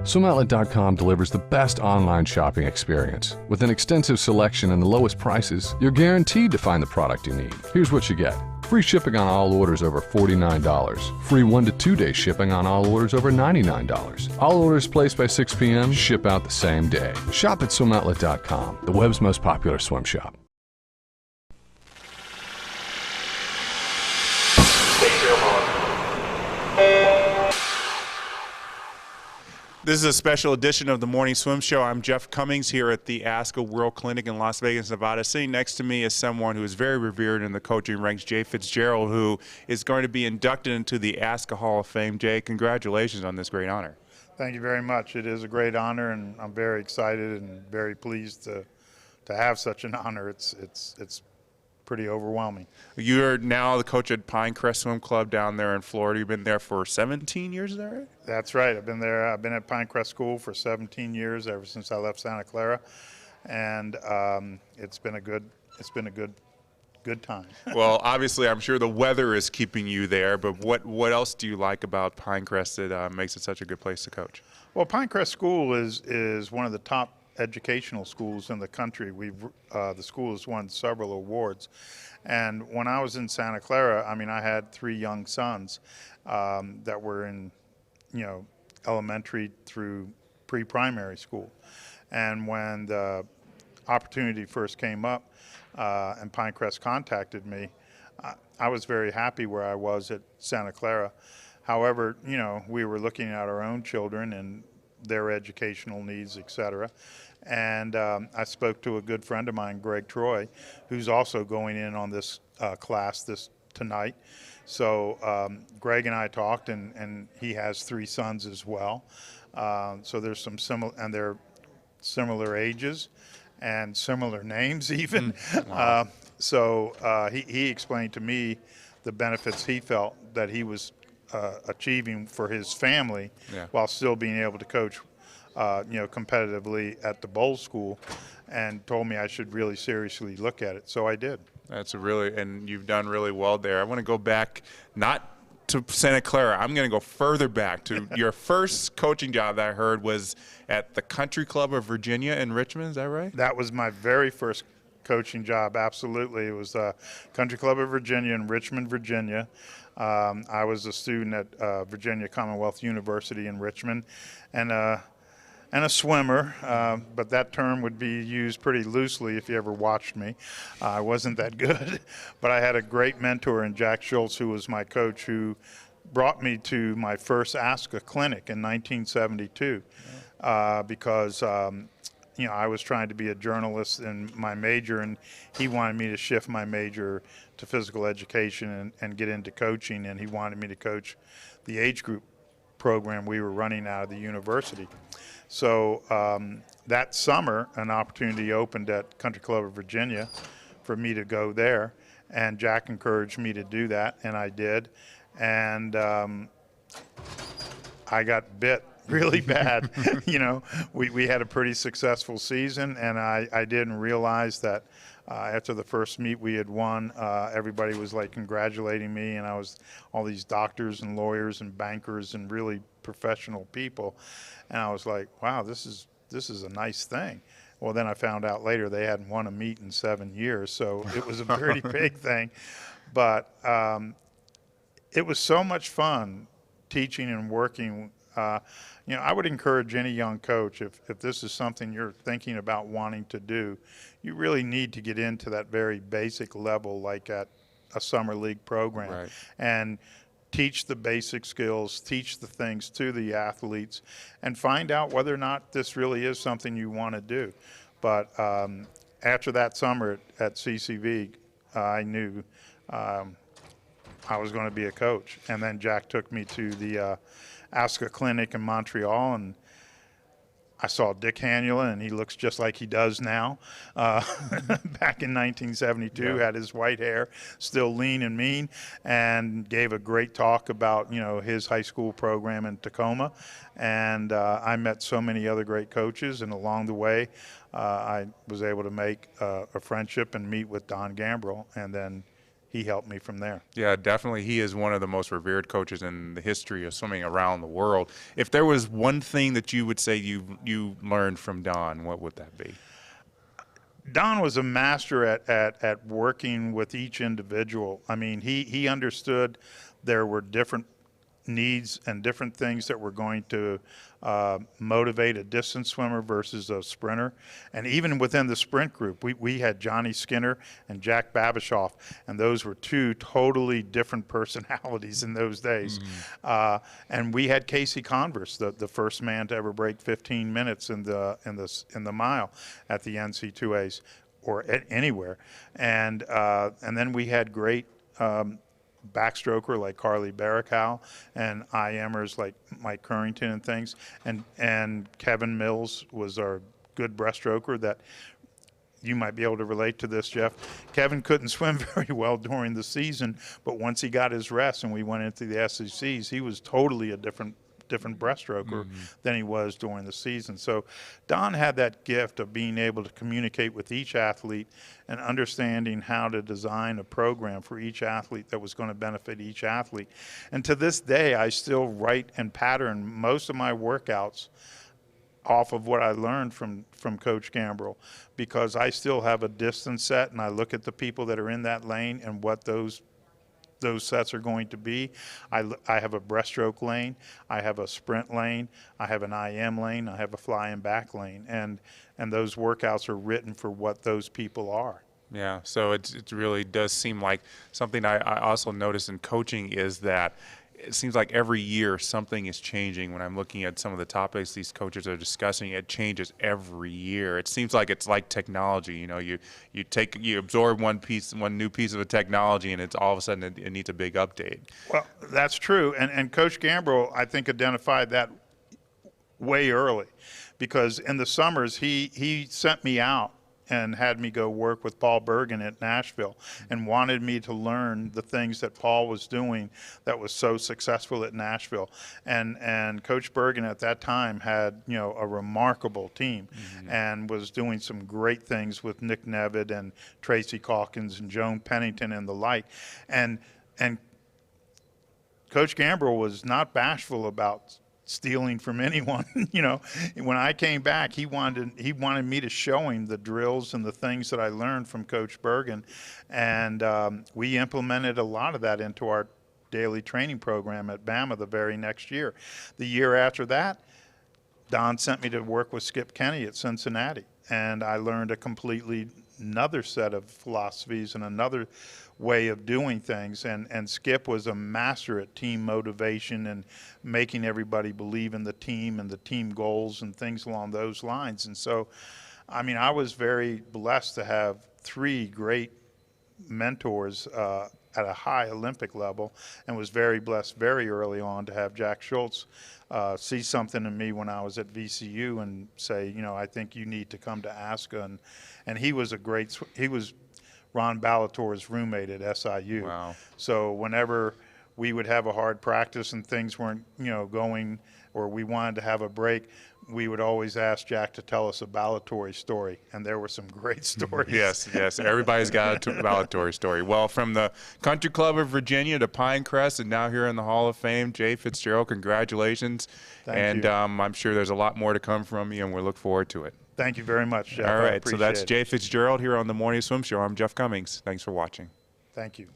SwimOutlet.com delivers the best online shopping experience. With an extensive selection and the lowest prices, you're guaranteed to find the product you need. Here's what you get. Free shipping on all orders over $49. Free 1 to 2 day shipping on all orders over $99. All orders placed by 6 p.m. ship out the same day. Shop at SwimOutlet.com, the web's most popular swim shop. This is a special edition of the Morning Swim Show. I'm Jeff Cummings here at the ASCA World Clinic in Las Vegas, Nevada. Sitting next to me is someone who is very revered in the coaching ranks, Jay Fitzgerald, who is going to be inducted into the ASCA Hall of Fame. Jay, congratulations on this great honor. Thank you very much. It is a great honor, and I'm very excited and very pleased to have such an honor. It's pretty overwhelming. You're now the coach at Pinecrest Swim Club down there in Florida. You've been there for 17 years, is that right? That's right. I've been there. I've been at Pinecrest School for 17 years, ever since I left Santa Clara, and it's been a good time. Well, obviously, I'm sure the weather is keeping you there, but what else do you like about Pinecrest that makes it such a good place to coach? Well, Pinecrest School is one of the top educational schools in the country. The school has won several awards, and when I was in Santa Clara, I mean, I had 3 young sons that were in, elementary through pre-primary school, and when the opportunity first came up and Pinecrest contacted me, I was very happy where I was at Santa Clara. However, we were looking at our own children and their educational needs, etc. And I spoke to a good friend of mine, Greg Troy, who's also going in on this class tonight. So Greg and I talked, and he has 3 sons as well. So there's some similar, and they're similar ages and similar names even. Wow. He explained to me the benefits he felt that he was achieving for his family, while still being able to coach competitively at the bowl school, and told me I should really seriously look at it. So I did. And you've done really well there. I want to go back, not to Santa Clara. I'm going to go further back to your first coaching job that I heard was at the Country Club of Virginia in Richmond. Is that right? That was my very first coaching job. Absolutely. It was the Country Club of Virginia in Richmond, Virginia. I was a student at Virginia Commonwealth University in Richmond, and a swimmer, but that term would be used pretty loosely if you ever watched me. I wasn't that good, but I had a great mentor in Jack Schultz, who was my coach, who brought me to my first ASCA clinic in 1972 because I was trying to be a journalist in my major, and he wanted me to shift my major to physical education and get into coaching, and he wanted me to coach the age group program we were running out of the university. So that summer, an opportunity opened at Country Club of Virginia for me to go there, and Jack encouraged me to do that, and I did, and I got bit really bad. We had a pretty successful season, and I didn't realize that after the first meet we had won, everybody was like congratulating me, and all these doctors and lawyers and bankers and really professional people, and I was like, wow, this is a nice thing. Well, then I found out later they hadn't won a meet in 7 years, so it was a pretty big thing. But it was so much fun teaching and working. I would encourage any young coach, if this is something you're thinking about wanting to do, you really need to get into that very basic level, like at a summer league program, right, and teach the basic skills, teach the things to the athletes, and find out whether or not this really is something you want to do. But after that summer at CCV, I knew I was going to be a coach. And then Jack took me to the ASCA clinic in Montreal, and I saw Dick Hanula, and he looks just like he does now. Back in 1972, had his white hair, still lean and mean, and gave a great talk about his high school program in Tacoma. And I met so many other great coaches, and along the way, I was able to make a friendship and meet with Don Gambrell, and then he helped me from there. Yeah, definitely. He is one of the most revered coaches in the history of swimming around the world. If there was one thing that you would say you learned from Don, what would that be? Don was a master at working with each individual. I mean, he understood there were different needs and different things that were going to motivate a distance swimmer versus a sprinter. And even within the sprint group, we had Johnny Skinner and Jack Babashoff, and those were two totally different personalities in those days. And we had Casey Converse, the first man to ever break 15 minutes in the mile at the NC2As or anywhere. And then we had great backstroker like Carly Barracow and IMers like Mike Currington and things. And Kevin Mills was our good breaststroker that you might be able to relate to this, Jeff. Kevin couldn't swim very well during the season, but once he got his rest and we went into the SECs, he was totally a different breaststroker than he was during the season. So Don had that gift of being able to communicate with each athlete and understanding how to design a program for each athlete that was going to benefit each athlete. And to this day, I still write and pattern most of my workouts off of what I learned from Coach Gambrill, because I still have a distance set and I look at the people that are in that lane and what those sets are going to be. I have a breaststroke lane, I have a sprint lane, I have an IM lane, I have a fly and back lane, and those workouts are written for what those people are. Yeah, so it really does seem like something I also notice in coaching is that it seems like every year something is changing. When I'm looking at some of the topics these coaches are discussing, it changes every year. It seems like it's like technology. You know, you absorb one new piece of a technology, and it's all of a sudden it needs a big update. Well, that's true, and Coach Gambrill, I think, identified that way early, because in the summers he sent me out and had me go work with Paul Bergen at Nashville and wanted me to learn the things that Paul was doing that was so successful at Nashville. And Coach Bergen at that time had, you know, a remarkable team and was doing some great things with Nick Nevitt and Tracy Calkins and Joan Pennington and the like. And Coach Gambrill was not bashful about stealing from anyone. You know, when I came back, he wanted me to show him the drills and the things that I learned from Coach Bergen, and we implemented a lot of that into our daily training program at Bama the very next year. The year after that, Don sent me to work with Skip Kenny at Cincinnati, and I learned a completely another set of philosophies and another way of doing things, and Skip was a master at team motivation and making everybody believe in the team and the team goals and things along those lines. And so, I mean, I was very blessed to have three great mentors at a high Olympic level, and was very blessed very early on to have Jack Schultz see something in me when I was at VCU and say, you know, I think you need to come to ASCA. And he was he was Ron Ballator's roommate at SIU. Wow. So whenever we would have a hard practice and things weren't, you know, going, or we wanted to have a break, we would always ask Jack to tell us a Ballator story, and there were some great stories. Yes, everybody's got a Ballator story. Well, from the Country Club of Virginia to Pinecrest and now here in the Hall of Fame, Jay Fitzgerald, congratulations. Thank you. I'm sure there's a lot more to come from you, and we look forward to it. Thank you very much, Jeff. All right, so that's it. Jay Fitzgerald here on the Morning Swim Show. I'm Jeff Cummings. Thanks for watching. Thank you.